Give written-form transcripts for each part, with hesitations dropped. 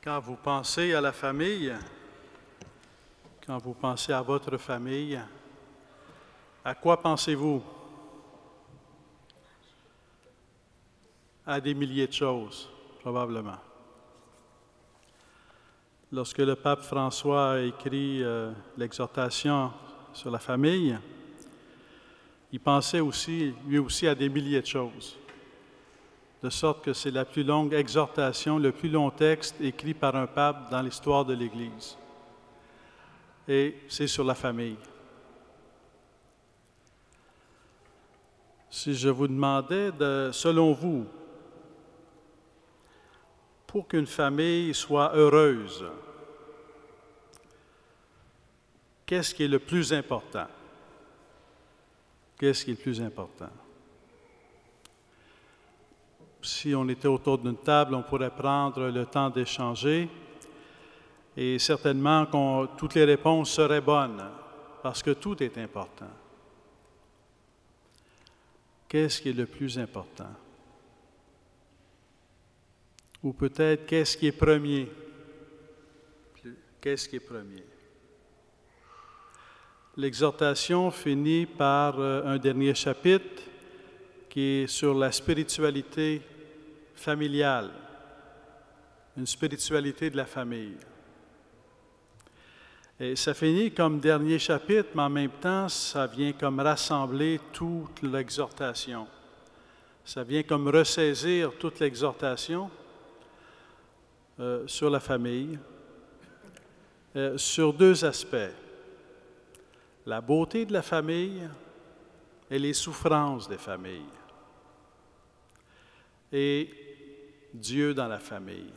Quand vous pensez à la famille, quand vous pensez à votre famille, à quoi pensez-vous? À des milliers de choses, probablement. Lorsque le pape François a écrit l'exhortation sur la famille, il pensait aussi, lui aussi, à des milliers de choses. De sorte que c'est la plus longue exhortation, le plus long texte écrit par un pape dans l'histoire de l'Église. Et c'est sur la famille. Si je vous demandais, selon vous, pour qu'une famille soit heureuse, qu'est-ce qui est le plus important? Qu'est-ce qui est le plus important? Si on était autour d'une table, on pourrait prendre le temps d'échanger et certainement toutes les réponses seraient bonnes parce que tout est important. Qu'est-ce qui est le plus important? Ou peut-être qu'est-ce qui est premier? Qu'est-ce qui est premier? L'exhortation finit par un dernier chapitre qui est sur la spiritualité familiale, une spiritualité de la famille. Et ça finit comme dernier chapitre, mais en même temps, ça vient comme rassembler toute l'exhortation. Ça vient comme ressaisir toute l'exhortation sur la famille, sur deux aspects. La beauté de la famille et les souffrances des familles. Et Dieu dans la famille.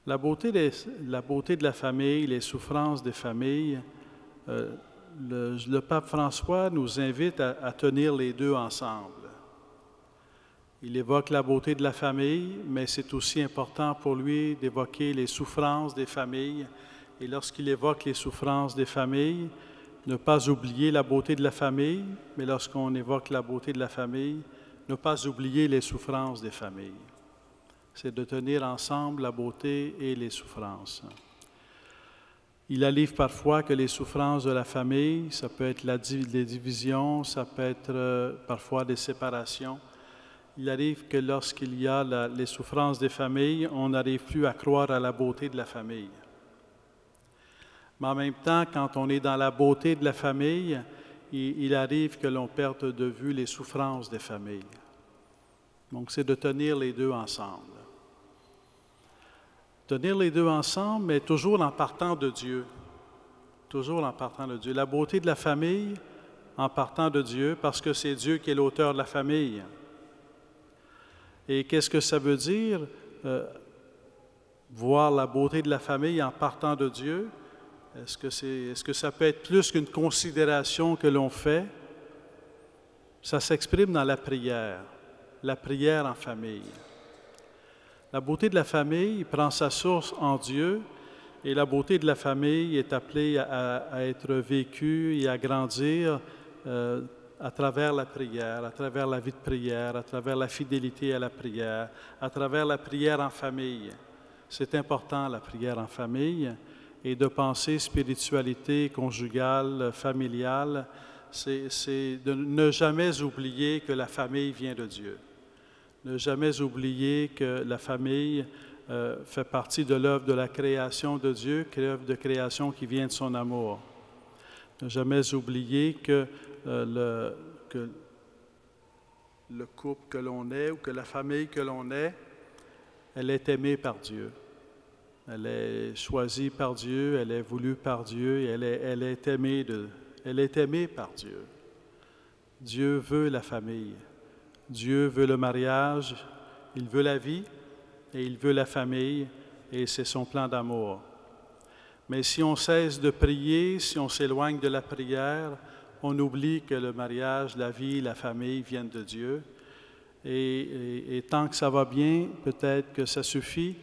La beauté de la famille, les souffrances des familles, le pape François nous invite à tenir les deux ensemble. Il évoque la beauté de la famille, mais c'est aussi important pour lui d'évoquer les souffrances des familles. Et lorsqu'il évoque les souffrances des familles, ne pas oublier la beauté de la famille, mais lorsqu'on évoque la beauté de la famille, ne pas oublier les souffrances des familles. C'est de tenir ensemble la beauté et les souffrances. Il arrive parfois que les souffrances de la famille, ça peut être les divisions, ça peut être parfois des séparations. Il arrive que lorsqu'il y a les souffrances des familles, on n'arrive plus à croire à la beauté de la famille. Mais en même temps, quand on est dans la beauté de la famille, il arrive que l'on perde de vue les souffrances des familles. Donc, c'est de tenir les deux ensemble. Tenir les deux ensemble, mais toujours en partant de Dieu. Toujours en partant de Dieu. La beauté de la famille en partant de Dieu, parce que c'est Dieu qui est l'auteur de la famille. Et qu'est-ce que ça veut dire, voir la beauté de la famille en partant de Dieu? Est-ce que ça peut être plus qu'une considération que l'on fait? Ça s'exprime dans la prière en famille. La beauté de la famille prend sa source en Dieu et la beauté de la famille est appelée à être vécue et à grandir à travers la prière, à travers la vie de prière, à travers la fidélité à la prière, à travers la prière en famille. C'est important, la prière en famille, et de penser spiritualité conjugale, familiale, c'est de ne jamais oublier que la famille vient de Dieu. Ne jamais oublier que la famille fait partie de l'œuvre de la création de Dieu, l'œuvre de création qui vient de son amour. Ne jamais oublier que le couple que l'on est ou que la famille que l'on est, elle est aimée par Dieu. Elle est choisie par Dieu, elle est voulue par Dieu et elle est aimée par Dieu. Dieu veut la famille. Dieu veut le mariage, il veut la vie et il veut la famille et c'est son plan d'amour. Mais si on cesse de prier, si on s'éloigne de la prière, on oublie que le mariage, la vie, la famille viennent de Dieu. Et tant que ça va bien, peut-être que ça suffit,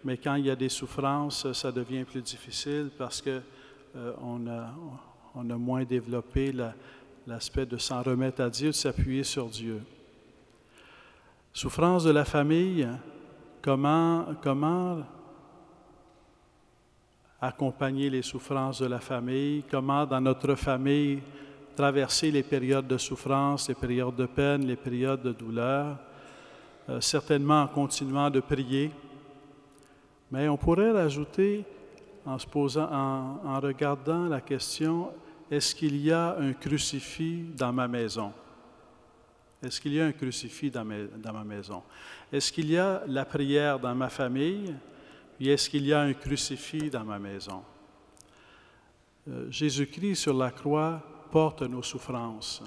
mais quand il y a des souffrances, ça devient plus difficile parce qu'on a moins développé l'aspect de s'en remettre à Dieu, de s'appuyer sur Dieu. Souffrance de la famille, comment accompagner les souffrances de la famille, comment dans notre famille traverser les périodes de souffrance, les périodes de peine, les périodes de douleur, certainement en continuant de prier. Mais on pourrait rajouter, en regardant la question, est-ce qu'il y a un crucifix dans ma maison? Est-ce qu'il y a un crucifix dans ma maison? Est-ce qu'il y a la prière dans ma famille? Et est-ce qu'il y a un crucifix dans ma maison? Jésus-Christ sur la croix porte nos souffrances.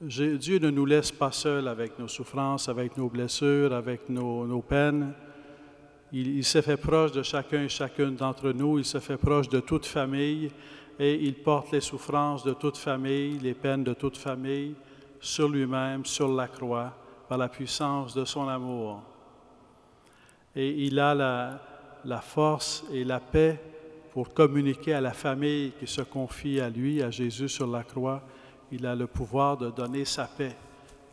Dieu ne nous laisse pas seuls avec nos souffrances, avec nos blessures, avec nos peines. Il s'est fait proche de chacun et chacune d'entre nous, il s'est fait proche de toute famille et il porte les souffrances de toute famille, les peines de toute famille sur lui-même, sur la croix, par la puissance de son amour. Et il a la force et la paix pour communiquer à la famille qui se confie à lui, à Jésus sur la croix. Il a le pouvoir de donner sa paix.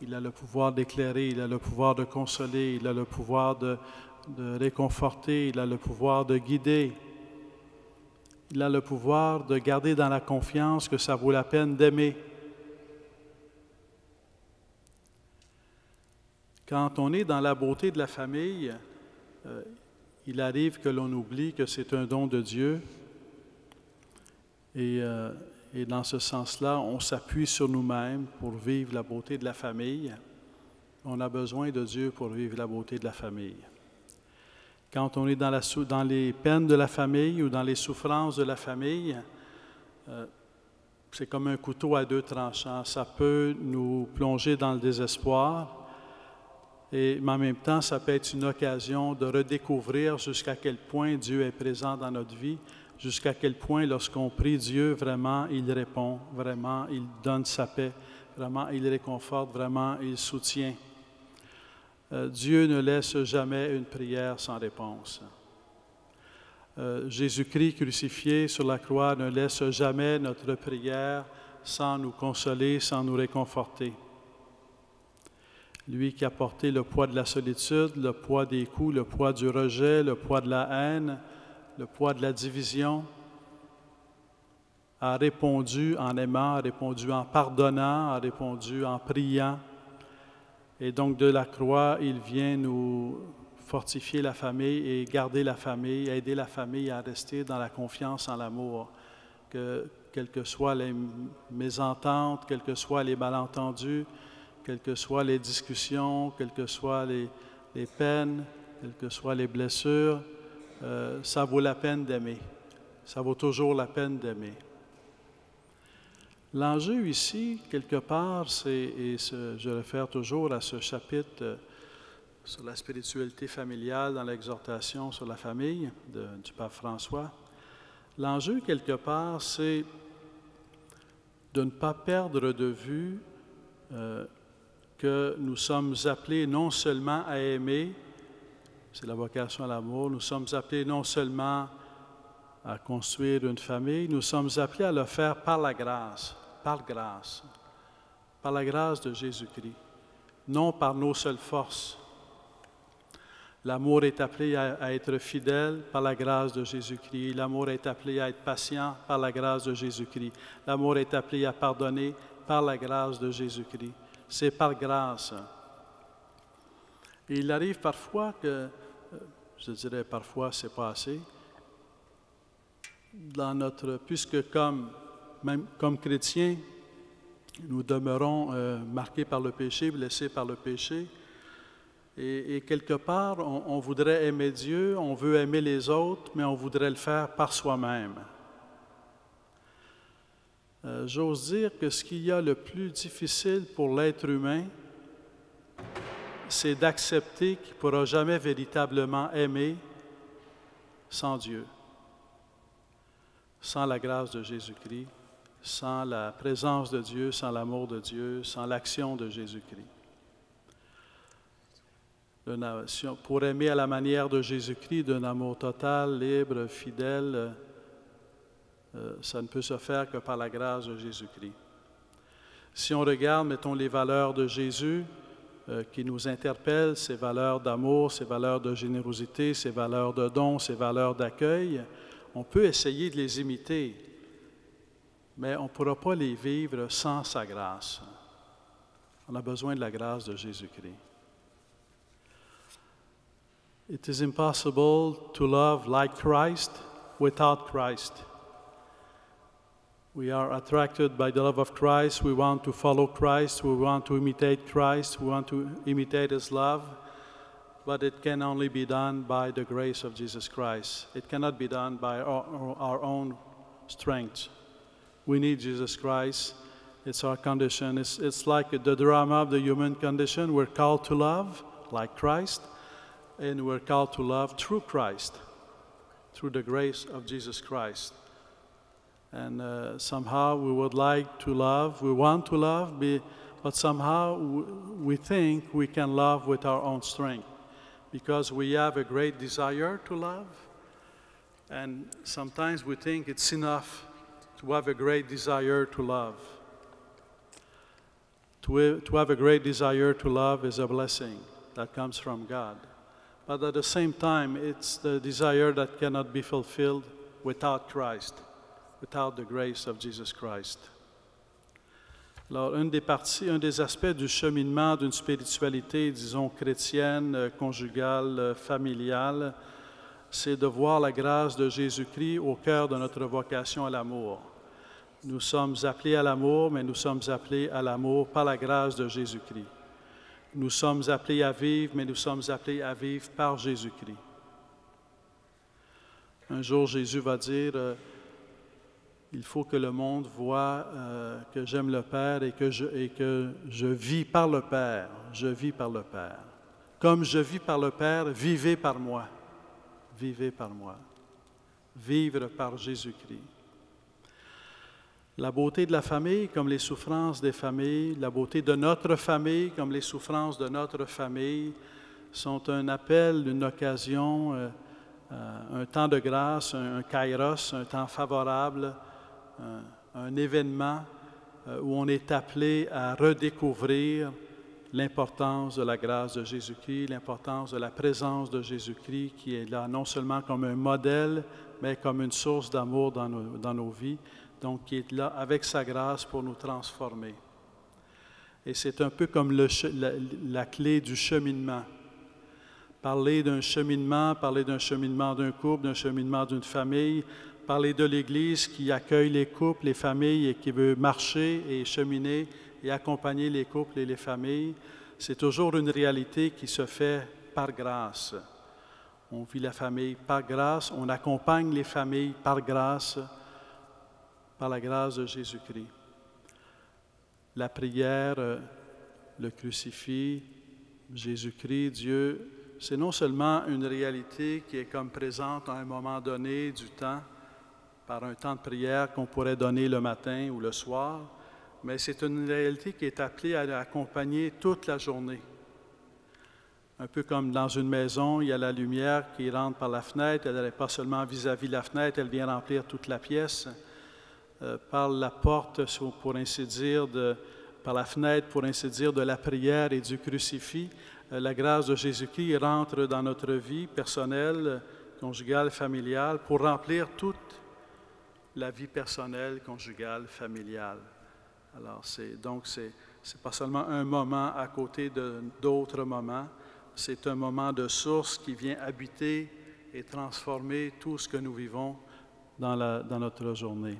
Il a le pouvoir d'éclairer, il a le pouvoir de consoler, il a le pouvoir de réconforter, il a le pouvoir de guider. Il a le pouvoir de garder dans la confiance que ça vaut la peine d'aimer. Quand on est dans la beauté de la famille, il arrive que l'on oublie que c'est un don de Dieu. Et dans ce sens-là, on s'appuie sur nous-mêmes pour vivre la beauté de la famille. On a besoin de Dieu pour vivre la beauté de la famille. Quand on est dans les peines de la famille ou dans les souffrances de la famille, c'est comme un couteau à deux tranchants. Ça peut nous plonger dans le désespoir, mais en même temps, ça peut être une occasion de redécouvrir jusqu'à quel point Dieu est présent dans notre vie, jusqu'à quel point, lorsqu'on prie Dieu, vraiment, il répond, vraiment, il donne sa paix, vraiment, il réconforte, vraiment, il soutient. Dieu ne laisse jamais une prière sans réponse. Jésus-Christ crucifié sur la croix ne laisse jamais notre prière sans nous consoler, sans nous réconforter. Lui qui a porté le poids de la solitude, le poids des coups, le poids du rejet, le poids de la haine, le poids de la division, a répondu en aimant, a répondu en pardonnant, a répondu en priant. Et donc de la croix, il vient nous fortifier la famille et garder la famille, aider la famille à rester dans la confiance en l'amour. Quelles que soient les mésententes, quels que soient les malentendus, quelles que soient les discussions, quelles que soient les peines, quelles que soient les blessures, ça vaut la peine d'aimer. Ça vaut toujours la peine d'aimer. L'enjeu ici, quelque part, je réfère toujours à ce chapitre sur la spiritualité familiale dans l'exhortation sur la famille du pape François. L'enjeu, quelque part, c'est de ne pas perdre de vue que nous sommes appelés non seulement à aimer, c'est la vocation à l'amour, nous sommes appelés non seulement à construire une famille, nous sommes appelés à le faire par la grâce de Jésus-Christ, non par nos seules forces. L'amour est appelé à être fidèle par la grâce de Jésus-Christ. L'amour est appelé à être patient par la grâce de Jésus-Christ. L'amour est appelé à pardonner par la grâce de Jésus-Christ. C'est par grâce. Et il arrive parfois que, je dirais parfois, c'est pas assez, puisque même comme chrétiens, nous demeurons marqués par le péché, blessés par le péché, et quelque part, on voudrait aimer Dieu, on veut aimer les autres, mais on voudrait le faire par soi-même. J'ose dire que ce qu'il y a le plus difficile pour l'être humain, c'est d'accepter qu'il ne pourra jamais véritablement aimer sans Dieu, sans la grâce de Jésus-Christ, sans la présence de Dieu, sans l'amour de Dieu, sans l'action de Jésus-Christ. Pour aimer à la manière de Jésus-Christ, d'un amour total, libre, fidèle, ça ne peut se faire que par la grâce de Jésus-Christ. Si on regarde, mettons, les valeurs de Jésus, qui nous interpellent, ces valeurs d'amour, ces valeurs de générosité, ces valeurs de don, ces valeurs d'accueil. On peut essayer de les imiter, mais on ne pourra pas les vivre sans sa grâce. On a besoin de la grâce de Jésus-Christ. It is impossible to love like Christ without Christ. We are attracted by the love of Christ. We want to follow Christ. We want to imitate Christ. We want to imitate His love. But it can only be done by the grace of Jesus Christ. It cannot be done by our own strength. We need Jesus Christ. It's our condition. It's like the drama of the human condition. We're called to love like Christ, and we're called to love through Christ, through the grace of Jesus Christ. And somehow we would like to love, we want to love, but somehow we think we can love with our own strength because we have a great desire to love. And sometimes we think it's enough to have a great desire to love. To have a great desire to love is a blessing that comes from God. But at the same time, it's the desire that cannot be fulfilled without Christ, without the grace of Jesus Christ. Alors, un des aspects du cheminement d'une spiritualité, disons, chrétienne, conjugale, familiale, c'est de voir la grâce de Jésus-Christ au cœur de notre vocation à l'amour. Nous sommes appelés à l'amour, mais nous sommes appelés à l'amour par la grâce de Jésus-Christ. Nous sommes appelés à vivre, mais nous sommes appelés à vivre par Jésus-Christ. Un jour, Jésus va dire, il faut que le monde voie que j'aime le Père et que je vis par le Père. Je vis par le Père. Comme je vis par le Père, vivez par moi. Vivez par moi. Vivre par Jésus-Christ. La beauté de la famille comme les souffrances des familles, la beauté de notre famille comme les souffrances de notre famille sont un appel, une occasion, un temps de grâce, un kairos, un temps favorable, un événement où on est appelé à redécouvrir l'importance de la grâce de Jésus-Christ, l'importance de la présence de Jésus-Christ qui est là non seulement comme un modèle, mais comme une source d'amour dans nos vies, donc qui est là avec sa grâce pour nous transformer. Et c'est un peu comme la clé du cheminement. Parler d'un cheminement d'un couple, d'un cheminement d'une famille, parler de l'Église qui accueille les couples, les familles et qui veut marcher et cheminer et accompagner les couples et les familles, c'est toujours une réalité qui se fait par grâce. On vit la famille par grâce, on accompagne les familles par grâce, par la grâce de Jésus-Christ. La prière, le crucifix, Jésus-Christ, Dieu, c'est non seulement une réalité qui est comme présente à un moment donné du temps, par un temps de prière qu'on pourrait donner le matin ou le soir, mais c'est une réalité qui est appelée à accompagner toute la journée. Un peu comme dans une maison, il y a la lumière qui rentre par la fenêtre, elle n'est pas seulement vis-à-vis de la fenêtre, elle vient remplir toute la pièce. Par la porte, pour ainsi dire, par la fenêtre, pour ainsi dire, de la prière et du crucifix, la grâce de Jésus-Christ rentre dans notre vie personnelle, conjugale, familiale, pour remplir toute la vie personnelle, conjugale, familiale. Alors, c'est pas seulement un moment à côté d'autres moments, c'est un moment de source qui vient habiter et transformer tout ce que nous vivons dans notre journée.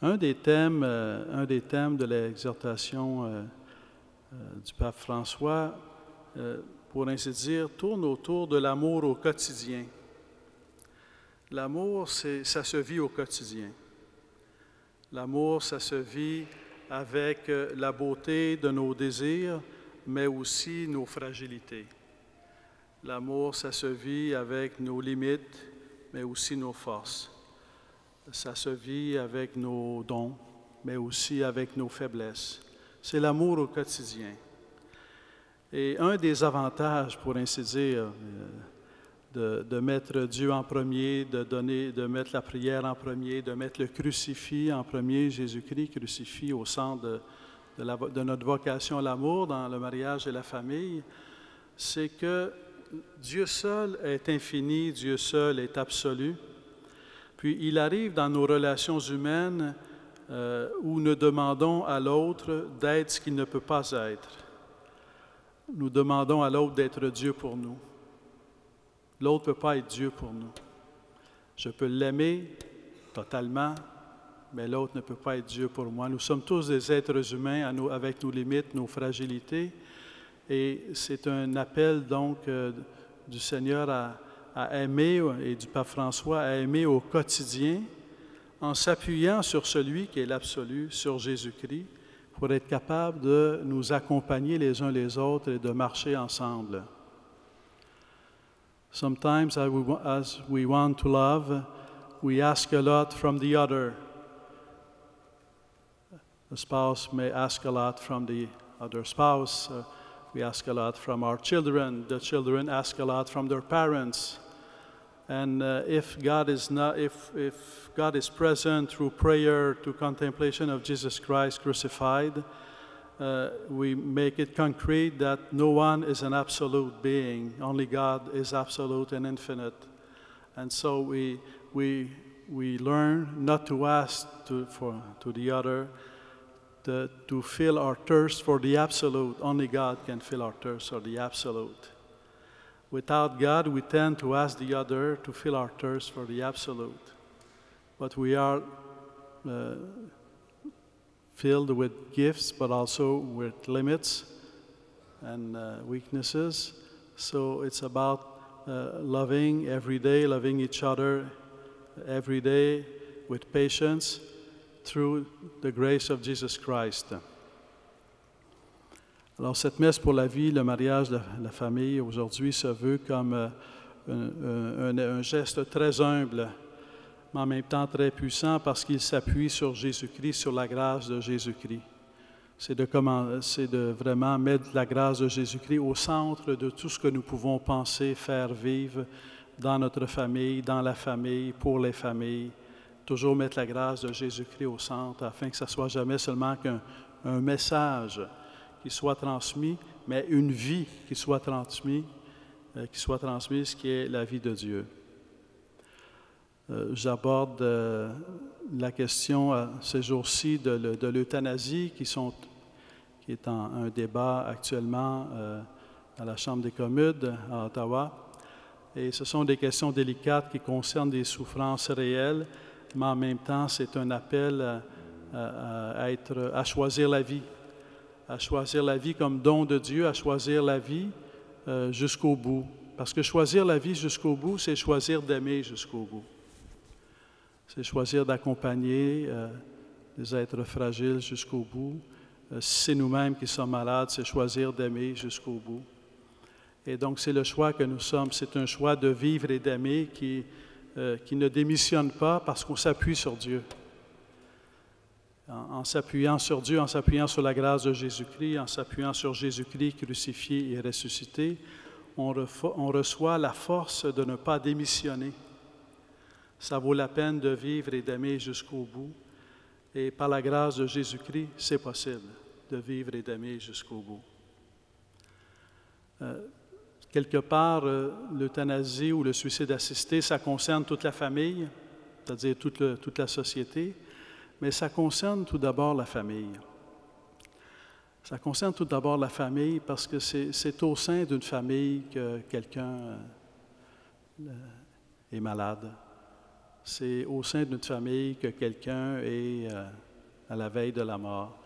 Un des thèmes de l'exhortation du pape François, pour ainsi dire, tourne autour de l'amour au quotidien. L'amour, ça se vit au quotidien. L'amour, ça se vit avec la beauté de nos désirs, mais aussi nos fragilités. L'amour, ça se vit avec nos limites, mais aussi nos forces. Ça se vit avec nos dons, mais aussi avec nos faiblesses. C'est l'amour au quotidien. Et un des avantages, pour ainsi dire, de mettre Dieu en premier, de mettre la prière en premier, de mettre le crucifix en premier, Jésus-Christ crucifié au centre de notre vocation à l'amour dans le mariage et la famille, c'est que Dieu seul est infini, Dieu seul est absolu. Puis il arrive dans nos relations humaines où nous demandons à l'autre d'être ce qu'il ne peut pas être. Nous demandons à l'autre d'être Dieu pour nous. L'autre ne peut pas être Dieu pour nous. Je peux l'aimer totalement, mais l'autre ne peut pas être Dieu pour moi. Nous sommes tous des êtres humains avec nos limites, nos fragilités, et c'est un appel donc du Seigneur à aimer, et du Pape François à aimer au quotidien, en s'appuyant sur celui qui est l'absolu, sur Jésus-Christ, pour être capable de nous accompagner les uns les autres et de marcher ensemble. Sometimes, as we want to love, we ask a lot from the other. The spouse may ask a lot from the other spouse. We ask a lot from our children. The children ask a lot from their parents. And if God is present through prayer to contemplation of Jesus Christ crucified, we make it concrete that no one is an absolute being. Only God is absolute and infinite. And so we learn not to ask to the other to fill our thirst for the absolute. Only God can fill our thirst for the absolute. Without God, we tend to ask the other to fill our thirst for the absolute. But we are filled with gifts, but also with limits and weaknesses. So it's about loving every day, loving each other every day with patience through the grace of Jesus Christ. Alors, cette messe pour la vie, le mariage, la famille, aujourd'hui, se veut comme un geste très humble, mais en même temps très puissant parce qu'il s'appuie sur Jésus-Christ, sur la grâce de Jésus-Christ. C'est de vraiment mettre la grâce de Jésus-Christ au centre de tout ce que nous pouvons penser, faire vivre dans notre famille, dans la famille, pour les familles. Toujours mettre la grâce de Jésus-Christ au centre afin que ça ne soit jamais seulement qu'un message qui soit transmis, mais une vie qui soit transmise, qui est la vie de Dieu. J'aborde la question ces jours-ci de l'euthanasie qui est un débat actuellement à la Chambre des communes à Ottawa. Et ce sont des questions délicates qui concernent des souffrances réelles, mais en même temps, c'est un appel à choisir la vie. À choisir la vie comme don de Dieu, à choisir la vie jusqu'au bout. Parce que choisir la vie jusqu'au bout, c'est choisir d'aimer jusqu'au bout. C'est choisir d'accompagner les êtres fragiles jusqu'au bout. Si c'est nous-mêmes qui sommes malades, c'est choisir d'aimer jusqu'au bout. Et donc, c'est le choix que nous sommes. C'est un choix de vivre et d'aimer qui ne démissionne pas parce qu'on s'appuie sur Dieu. En s'appuyant sur Dieu, en s'appuyant sur la grâce de Jésus-Christ, en s'appuyant sur Jésus-Christ crucifié et ressuscité, on reçoit la force de ne pas démissionner. Ça vaut la peine de vivre et d'aimer jusqu'au bout. Et par la grâce de Jésus-Christ, c'est possible de vivre et d'aimer jusqu'au bout. Quelque part, l'euthanasie ou le suicide assisté, ça concerne toute la famille, c'est-à-dire toute la société. Mais ça concerne tout d'abord la famille. Ça concerne tout d'abord la famille parce que c'est au sein d'une famille que quelqu'un est malade. C'est au sein d'une famille que quelqu'un est à la veille de la mort.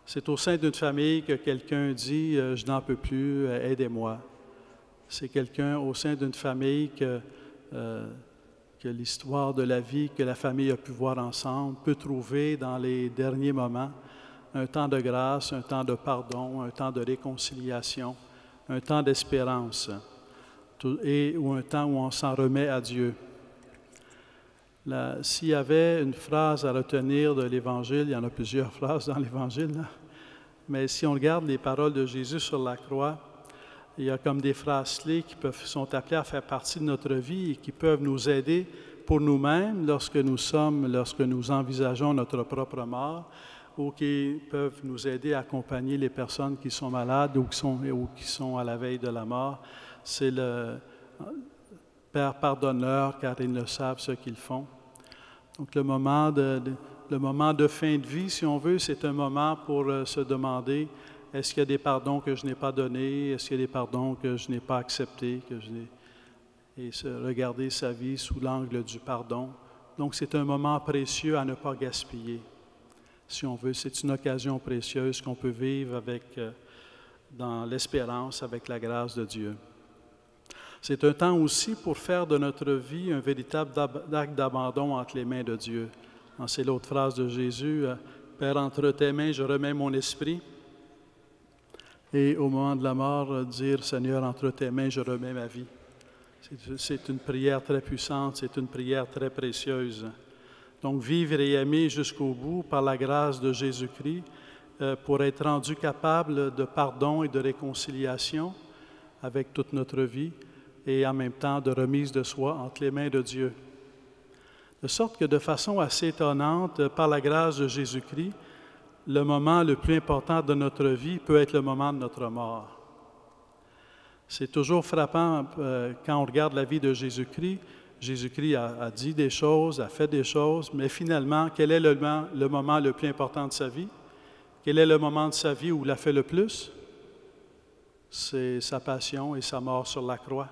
C'est au sein d'une famille que quelqu'un dit « je n'en peux plus, aidez-moi ». C'est quelqu'un au sein d'une famille que l'histoire de la vie que la famille a pu voir ensemble peut trouver dans les derniers moments un temps de grâce, un temps de pardon, un temps de réconciliation, un temps d'espérance, ou un temps où on s'en remet à Dieu. S'il y avait une phrase à retenir de l'Évangile, il y en a plusieurs phrases dans l'Évangile, mais si on regarde les paroles de Jésus sur la croix, il y a comme des phrases clés qui sont appelées à faire partie de notre vie et qui peuvent nous aider pour nous-mêmes lorsque nous envisageons notre propre mort ou qui peuvent nous aider à accompagner les personnes qui sont malades ou qui sont à la veille de la mort. C'est le Père, pardonne-leur, car ils ne savent ce qu'ils font. Donc le moment de fin de vie, si on veut, c'est un moment pour se demander, est-ce qu'il y a des pardons que je n'ai pas donnés? Est-ce qu'il y a des pardons que je n'ai pas acceptés? Et regarder sa vie sous l'angle du pardon. Donc c'est un moment précieux à ne pas gaspiller. Si on veut, c'est une occasion précieuse qu'on peut vivre dans l'espérance, avec la grâce de Dieu. C'est un temps aussi pour faire de notre vie un véritable acte d'abandon entre les mains de Dieu. C'est l'autre phrase de Jésus, « Père, entre tes mains, je remets mon esprit. » Et au moment de la mort, dire, « Seigneur, entre tes mains, je remets ma vie. » C'est une prière très puissante, c'est une prière très précieuse. Donc, vivre et aimer jusqu'au bout par la grâce de Jésus-Christ pour être rendu capable de pardon et de réconciliation avec toute notre vie et en même temps de remise de soi entre les mains de Dieu. De sorte que de façon assez étonnante, par la grâce de Jésus-Christ, le moment le plus important de notre vie peut être le moment de notre mort. C'est toujours frappant quand on regarde la vie de Jésus-Christ. Jésus-Christ a dit des choses, a fait des choses, mais finalement, quel est le moment le plus important de sa vie? Quel est le moment de sa vie où il a fait le plus? C'est sa passion et sa mort sur la croix.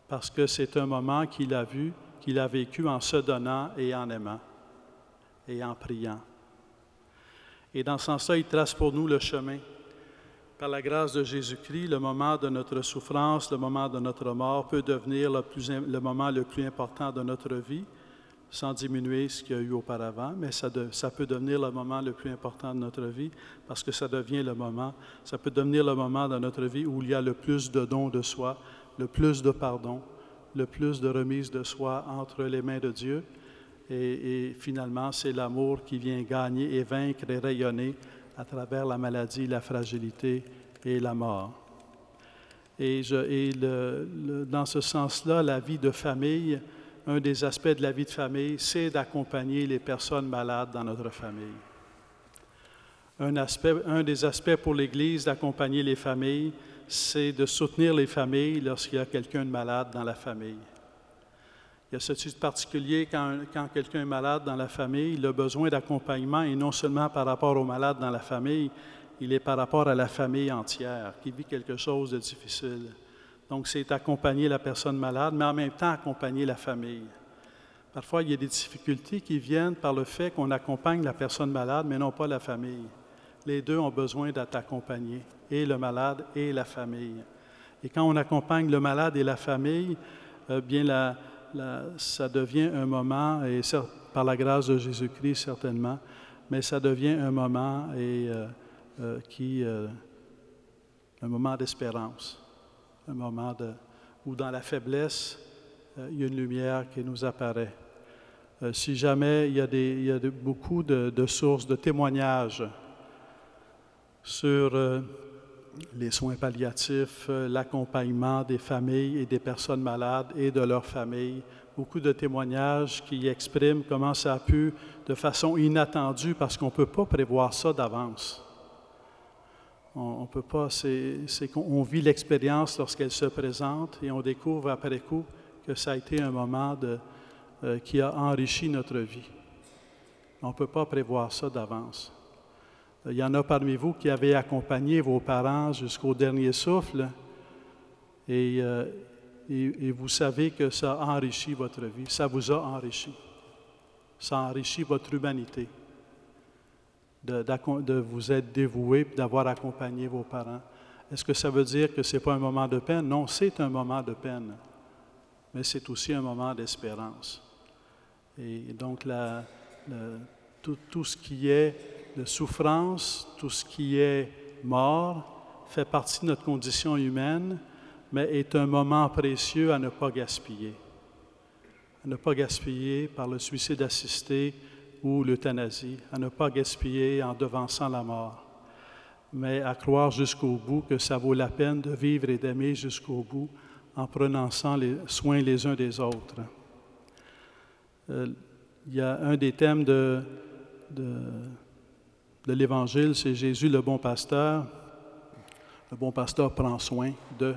Parce que c'est un moment qu'il a vécu en se donnant et en aimant et en priant. Et dans ce sens-là, il trace pour nous le chemin. Par la grâce de Jésus-Christ, le moment de notre souffrance, le moment de notre mort peut devenir le moment le plus important de notre vie, sans diminuer ce qu'il y a eu auparavant, mais ça peut devenir le moment le plus important de notre vie parce que ça peut devenir le moment de notre vie où il y a le plus de dons de soi, le plus de pardon, le plus de remise de soi entre les mains de Dieu. Et finalement, c'est l'amour qui vient gagner et vaincre et rayonner à travers la maladie, la fragilité et la mort. Dans ce sens-là, la vie de famille, un des aspects de la vie de famille, c'est d'accompagner les personnes malades dans notre famille. Un des aspects pour l'Église d'accompagner les familles, c'est de soutenir les familles lorsqu'il y a quelqu'un de malade dans la famille. Il y a ce titre particulier quand quelqu'un est malade dans la famille, il a besoin d'accompagnement et non seulement par rapport au malade dans la famille, il est par rapport à la famille entière qui vit quelque chose de difficile. Donc, c'est accompagner la personne malade, mais en même temps accompagner la famille. Parfois, il y a des difficultés qui viennent par le fait qu'on accompagne la personne malade, mais non pas la famille. Les deux ont besoin d'être accompagnés, et le malade et la famille. Et quand on accompagne le malade et la famille, ça devient un moment, et par la grâce de Jésus-Christ certainement, mais ça devient un moment un moment d'espérance, un moment où dans la faiblesse, il y a une lumière qui nous apparaît. Si jamais il y a beaucoup de sources, de témoignages sur les soins palliatifs, l'accompagnement des familles et des personnes malades et de leurs familles. Beaucoup de témoignages qui expriment comment ça a pu, de façon inattendue, parce qu'on ne peut pas prévoir ça d'avance. On peut pas, c'est qu'on vit l'expérience lorsqu'elle se présente et on découvre après coup que ça a été un moment qui a enrichi notre vie. On ne peut pas prévoir ça d'avance. Il y en a parmi vous qui avez accompagné vos parents jusqu'au dernier souffle et vous savez que ça a enrichi votre vie, ça vous a enrichi. Ça a enrichi votre humanité de vous être dévoué et d'avoir accompagné vos parents. Est-ce que ça veut dire que ce n'est pas un moment de peine? Non, c'est un moment de peine, mais c'est aussi un moment d'espérance. Et donc, tout ce qui est de souffrance, tout ce qui est mort, fait partie de notre condition humaine, mais est un moment précieux à ne pas gaspiller. À ne pas gaspiller par le suicide assisté ou l'euthanasie, à ne pas gaspiller en devançant la mort, mais à croire jusqu'au bout que ça vaut la peine de vivre et d'aimer jusqu'au bout en prenant soin les uns des autres. Il y a un des thèmes de l'Évangile, c'est Jésus le bon pasteur. Le bon pasteur prend soin d'eux.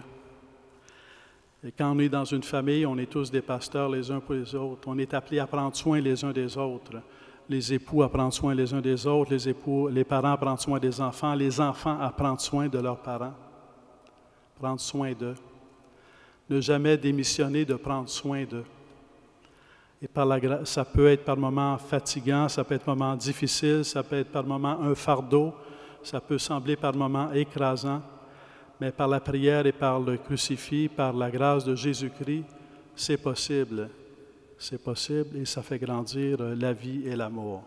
Et quand on est dans une famille, on est tous des pasteurs les uns pour les autres. On est appelés à prendre soin les uns des autres. Les époux à prendre soin les uns des autres, les parents à prendre soin des enfants, les enfants à prendre soin de leurs parents. Prendre soin d'eux. Ne jamais démissionner de prendre soin d'eux. Et ça peut être par moments fatigant, ça peut être par moments difficile, ça peut être par moments un fardeau, ça peut sembler par moments écrasant. Mais par la prière et par le crucifix, par la grâce de Jésus-Christ, c'est possible. C'est possible et ça fait grandir la vie et l'amour.